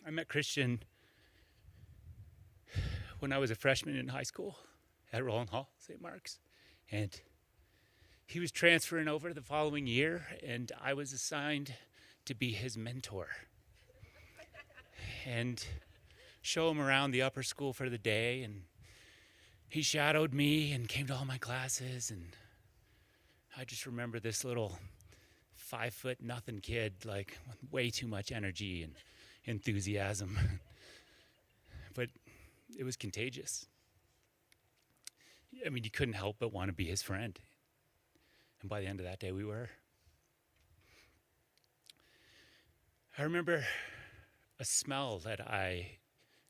I met Christian when I was a freshman in high school at Roland Hall, St. Mark's. And he was transferring over the following year, and I was assigned to be his mentor and show him around the upper school for the day. And he shadowed me and came to all my classes. And I just remember this little 5'0" kid, like with way too much energy and enthusiasm. But it was contagious. I mean, you couldn't help but want to be his friend. And by the end of that day, we were. I remember a smell that I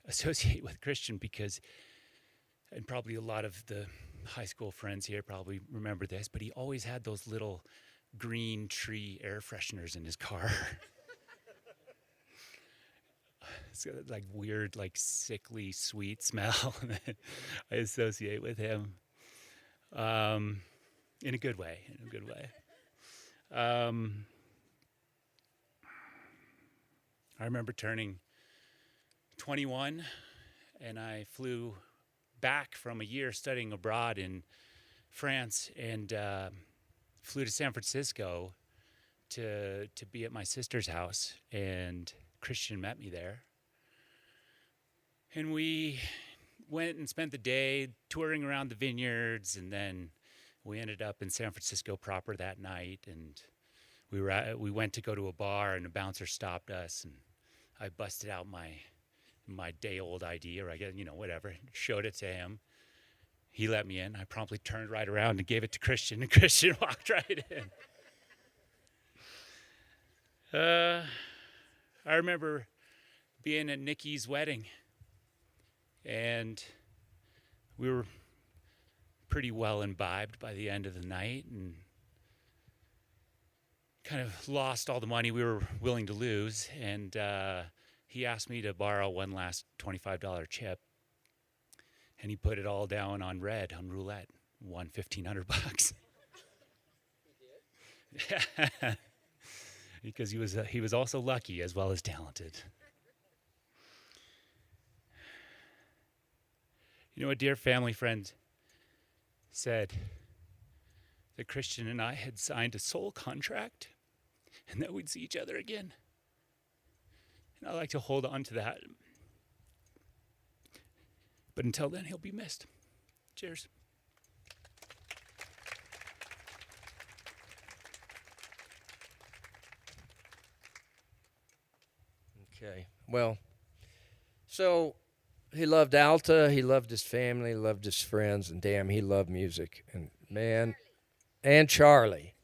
associate with Christian because, and probably a lot of the high school friends here probably remember this, but he always had those little green tree air fresheners in his car. So like weird, like sickly sweet smell that I associate with him. In a good way, I remember turning 21, and I flew back from a year studying abroad in France, and flew to San Francisco to be at my sister's house, and Christian met me there. And we went and spent the day touring around the vineyards, and then we ended up in San Francisco proper that night, and we went to go to a bar, and the bouncer stopped us, and I busted out my day-old ID, or I guess, whatever, showed it to him. He let me in. I promptly turned right around and gave it to Christian, and Christian walked right in. I remember being at Nikki's wedding, and we were pretty well imbibed by the end of the night and kind of lost all the money we were willing to lose. And he asked me to borrow one last $25 chip, and he put it all down on red, on roulette, won $1,500. Yeah. Because he was also lucky as well as talented. A dear family friend said that Christian and I had signed a soul contract and that we'd see each other again. And I like to hold on to that. But until then, he'll be missed. Cheers. Okay. Well, so he loved Alta, he loved his family, he loved his friends, and damn, he loved music. And man, and Charlie.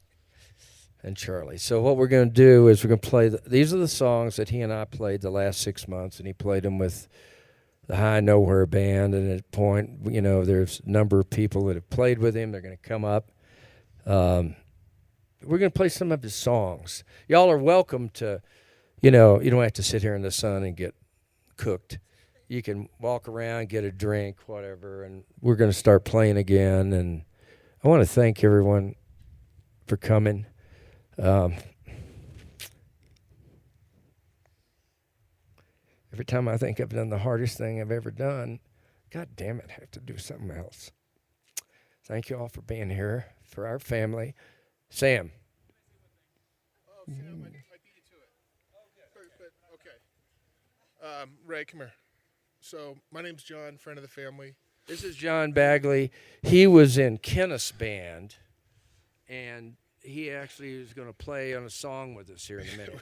And Charlie. So what we're going to do is we're going to play, these are the songs that he and I played the last 6 months, and he played them with the High Nowhere Band. And at a point, there's a number of people that have played with him. They're going to come up. We're going to play some of his songs. Y'all are welcome to, you don't have to sit here in the sun and get cooked. You can walk around, get a drink, whatever, and we're going to start playing again. And I want to thank everyone for coming. Every time I think I've done the hardest thing I've ever done, God damn it, I have to do something else. Thank you all for being here, for our family. Sam. Oh, Sam, I beat you to it. But okay. Ray, come here. So my name's John, friend of the family. This is John Bagley. He was in Kenneth's band, and he actually is going to play on a song with us here in a minute.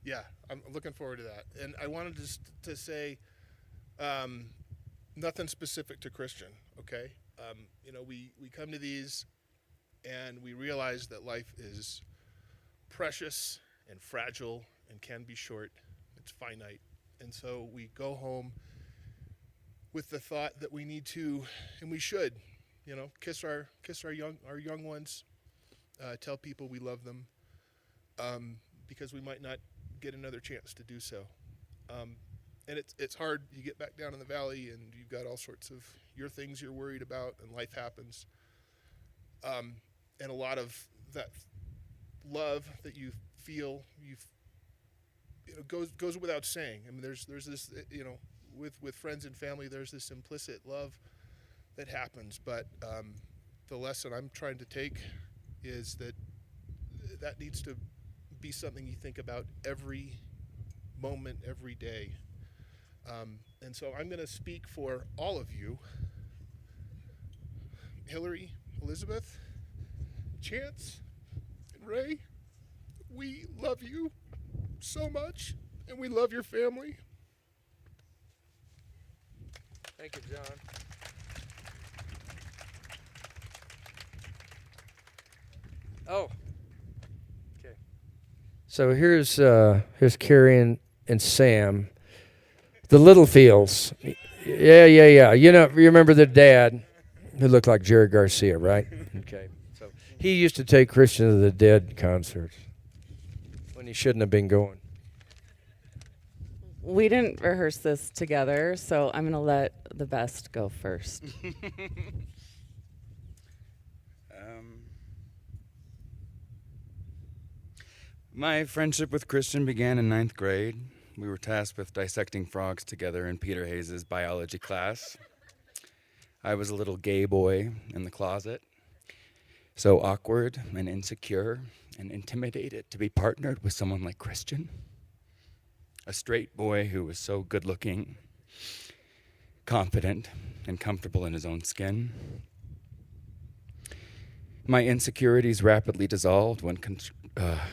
Yeah, I'm looking forward to that. And I wanted to say nothing specific to Christian, okay? We come to these, and we realize that life is precious and fragile and can be short. It's finite. And so we go home with the thought that we need to, and we should, kiss our young ones, tell people we love them, because we might not get another chance to do so. And it's hard. You get back down in the valley, and you've got all sorts of your things you're worried about, and life happens. And a lot of that love that you feel, goes without saying. I mean, there's this, with friends and family, there's this implicit love that happens. But the lesson I'm trying to take is that needs to be something you think about every moment, every day. And so I'm going to speak for all of you. Hillary, Elizabeth, Chance, and Ray, we love you so much, and we love your family. Thank you, John. Oh. Okay. So here's Carrie and Sam. The Littlefields. Yeah. You remember the dad who looked like Jerry Garcia, right? Okay. So he used to take Christian of the Dead concerts when he shouldn't have been going. We didn't rehearse this together, so I'm going to let the best go first. My friendship with Christian began in 9th grade. We were tasked with dissecting frogs together in Peter Hayes' biology class. I was a little gay boy in the closet, so awkward and insecure and intimidated to be partnered with someone like Christian. A straight boy who was so good-looking, confident, and comfortable in his own skin. My insecurities rapidly dissolved when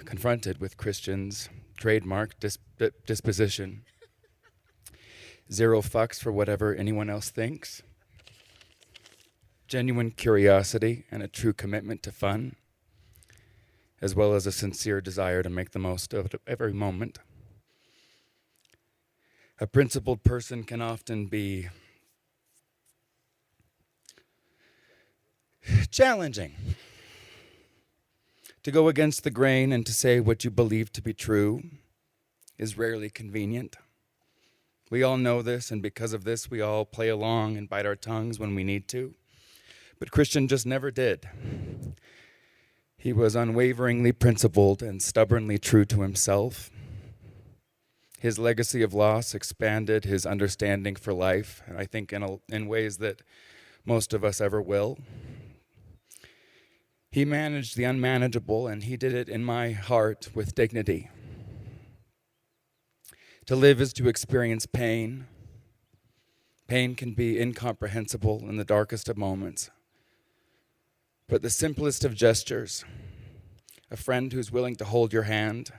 confronted with Christian's trademark disposition. 0 fucks for whatever anyone else thinks. Genuine curiosity and a true commitment to fun, as well as a sincere desire to make the most of every moment. A principled person can often be challenging. To go against the grain and to say what you believe to be true is rarely convenient. We all know this, and because of this, we all play along and bite our tongues when we need to. But Christian just never did. He was unwaveringly principled and stubbornly true to himself. His legacy of loss expanded his understanding for life, and I think in ways that most of us ever will. He managed the unmanageable, and he did it in my heart with dignity. To live is to experience pain. Pain can be incomprehensible in the darkest of moments. But the simplest of gestures, a friend who's willing to hold your hand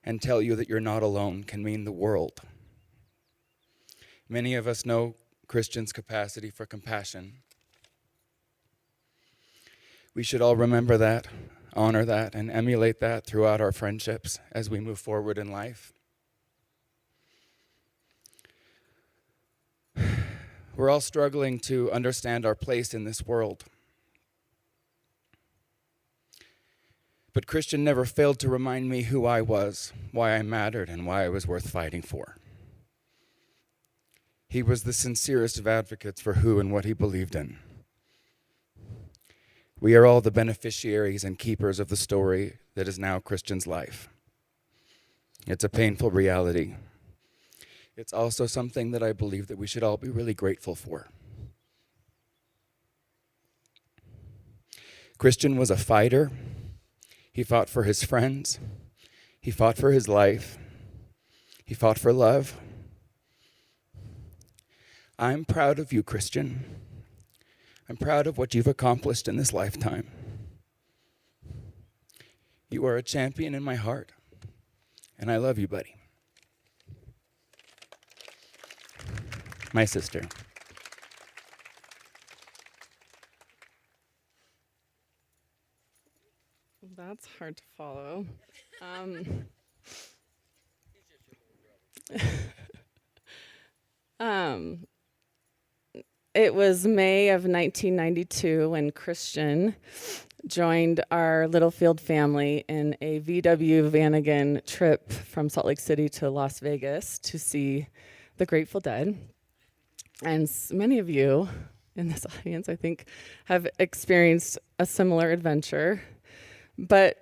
and tell you that you're not alone, can mean the world. Many of us know Christian's capacity for compassion. We should all remember that, honor that, and emulate that throughout our friendships as we move forward in life. We're all struggling to understand our place in this world. But Christian never failed to remind me who I was, why I mattered, and why I was worth fighting for. He was the sincerest of advocates for who and what he believed in. We are all the beneficiaries and keepers of the story that is now Christian's life. It's a painful reality. It's also something that I believe that we should all be really grateful for. Christian was a fighter. He fought for his friends. He fought for his life. He fought for love. I'm proud of you, Christian. I'm proud of what you've accomplished in this lifetime. You are a champion in my heart, and I love you, buddy. My sister. That's hard to follow. It was May of 1992 when Christian joined our Littlefield family in a VW Vanagon trip from Salt Lake City to Las Vegas to see the Grateful Dead. And many of you in this audience, I think, have experienced a similar adventure. But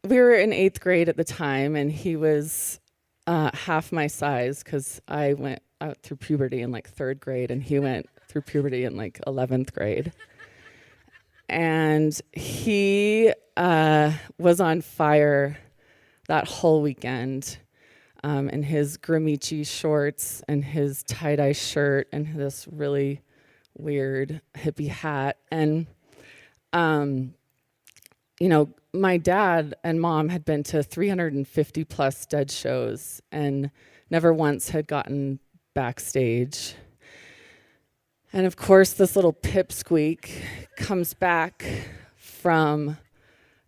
we were in 8th grade at the time, and he was half my size because I went out through puberty in like 3rd grade, and he went through puberty in like 11th grade. And he was on fire that whole weekend in his Gramici shorts and his tie-dye shirt and this really weird hippie hat. And, you know, my dad and mom had been to 350 plus Dead shows and never once had gotten backstage. And of course, this little pipsqueak comes back from,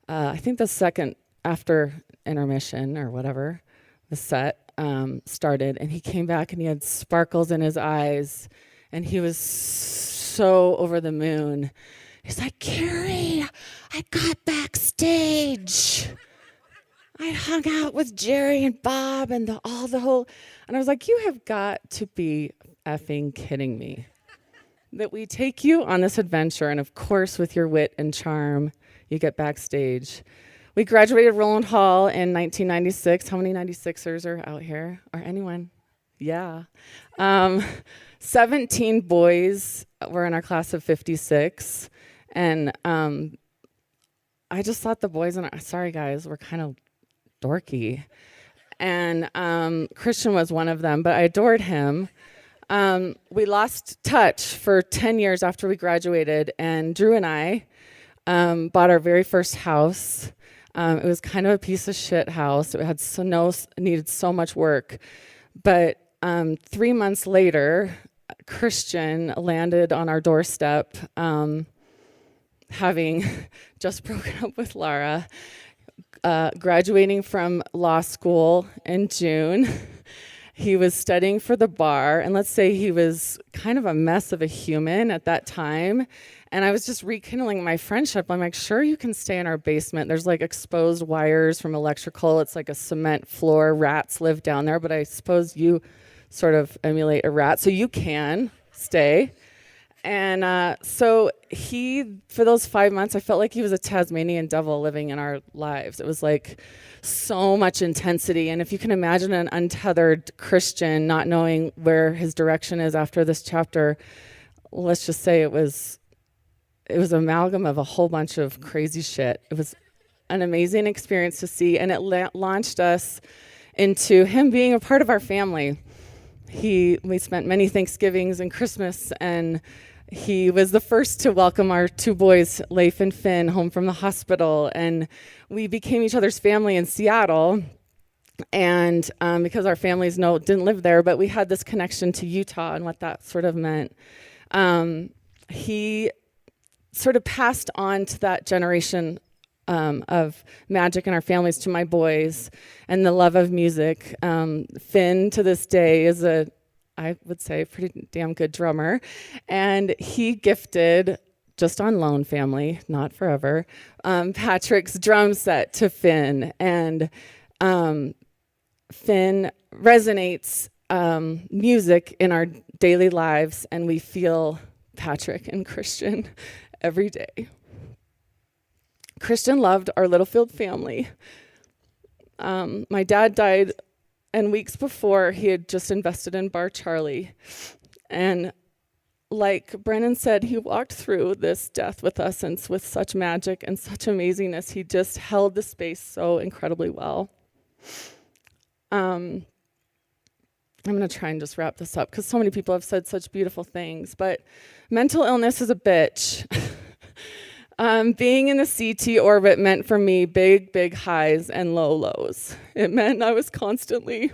I think the second after intermission or whatever, the set started, and he came back and he had sparkles in his eyes, and he was so over the moon. He's like, Carrie, I got backstage. I hung out with Jerry and Bob and all the whole, and I was like, you have got to be effing kidding me. That we take you on this adventure, and of course, with your wit and charm, you get backstage. We graduated Roland Hall in 1996. How many 96ers are out here? Or anyone? Yeah. 17 boys were in our class of 56. And I just thought the boys in our, sorry guys, were kind of dorky. And Christian was one of them, but I adored him. We lost touch for 10 years after we graduated, and Drew and I bought our very first house. It was kind of a piece of shit house. It had needed so much work. But 3 months later, Christian landed on our doorstep, having just broken up with Lara, graduating from law school in June. He was studying for the bar, and let's say he was kind of a mess of a human at that time. And I was just rekindling my friendship. I'm like, sure, you can stay in our basement. There's like exposed wires from electrical. It's like a cement floor. Rats live down there, but I suppose you sort of emulate a rat, so you can stay. And so he, for those 5 months, I felt like he was a Tasmanian devil living in our lives. It was like so much intensity. And if you can imagine an untethered Christian not knowing where his direction is after this chapter, let's just say it was an amalgam of a whole bunch of crazy shit. It was an amazing experience to see, and it launched us into him being a part of our family. We spent many Thanksgivings and Christmas, and he was the first to welcome our 2 boys, Leif and Finn, home from the hospital, and we became each other's family in Seattle. And because our families didn't live there, but we had this connection to Utah and what that sort of meant. He sort of passed on to that generation of magic in our families to my boys and the love of music. Finn, to this day, is I would say, pretty damn good drummer. And he gifted, just on loan, family, not forever, Patrick's drum set to Finn. And Finn resonates music in our daily lives, and we feel Patrick and Christian every day. Christian loved our Littlefield family. My dad died, and weeks before, he had just invested in Bar Charlie. And like Brennan said, he walked through this death with us, and with such magic and such amazingness. He just held the space so incredibly well. I'm going to try and just wrap this up, because so many people have said such beautiful things. But mental illness is a bitch. Being in the CT orbit meant for me big, big highs and low lows. It meant I was constantly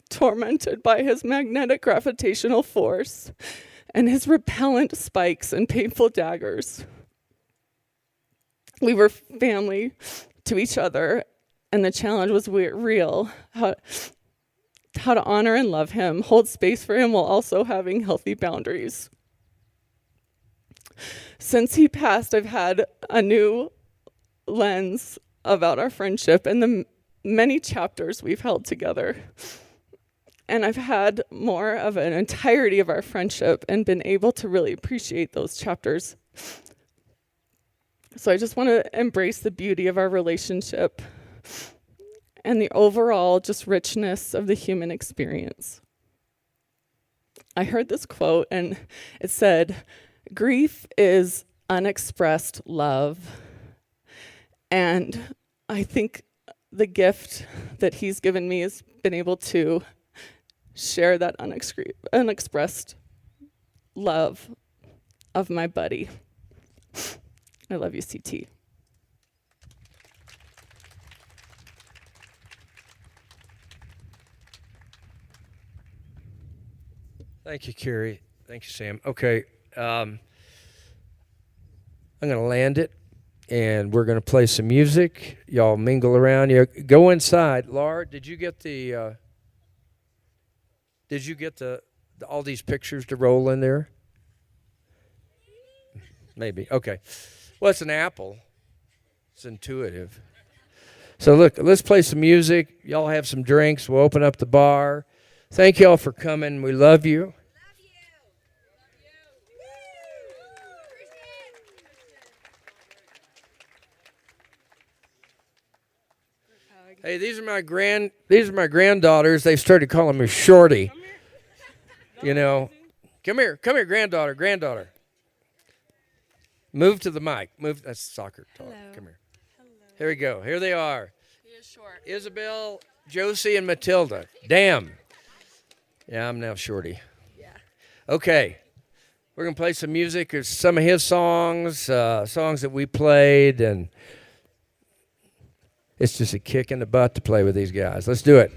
tormented by his magnetic gravitational force and his repellent spikes and painful daggers. We were family to each other, and the challenge was real. How to honor and love him, hold space for him while also having healthy boundaries. Since he passed, I've had a new lens about our friendship and the many chapters we've held together. And I've had more of an entirety of our friendship and been able to really appreciate those chapters So I just want to embrace the beauty of our relationship and the overall just richness of the human experience. I heard this quote and it said, "Grief is unexpressed love." And I think the gift that he's given me has been able to share that unexpressed love of my buddy. I love you, CT. Thank you, Carrie. Thank you, Sam. Okay, I'm going to land it, and we're going to play some music. Y'all mingle around. You go inside. Laura, did you get the all these pictures to roll in there? Maybe. Okay. Well, it's an apple. It's intuitive. So look, let's play some music. Y'all have some drinks. We'll open up the bar. Thank y'all for coming. We love you. Hey, these are my granddaughters. They started calling me Shorty. You know, come here, granddaughter. Move to the mic. Move. That's soccer talk. Hello. Come here. Hello. Here we go. Here they are. He is short. Isabel, Josie, and Matilda. Damn. Yeah, I'm now Shorty. Yeah. Okay. We're going to play some music. There's some of his songs, songs that we played, and it's just a kick in the butt to play with these guys. Let's do it.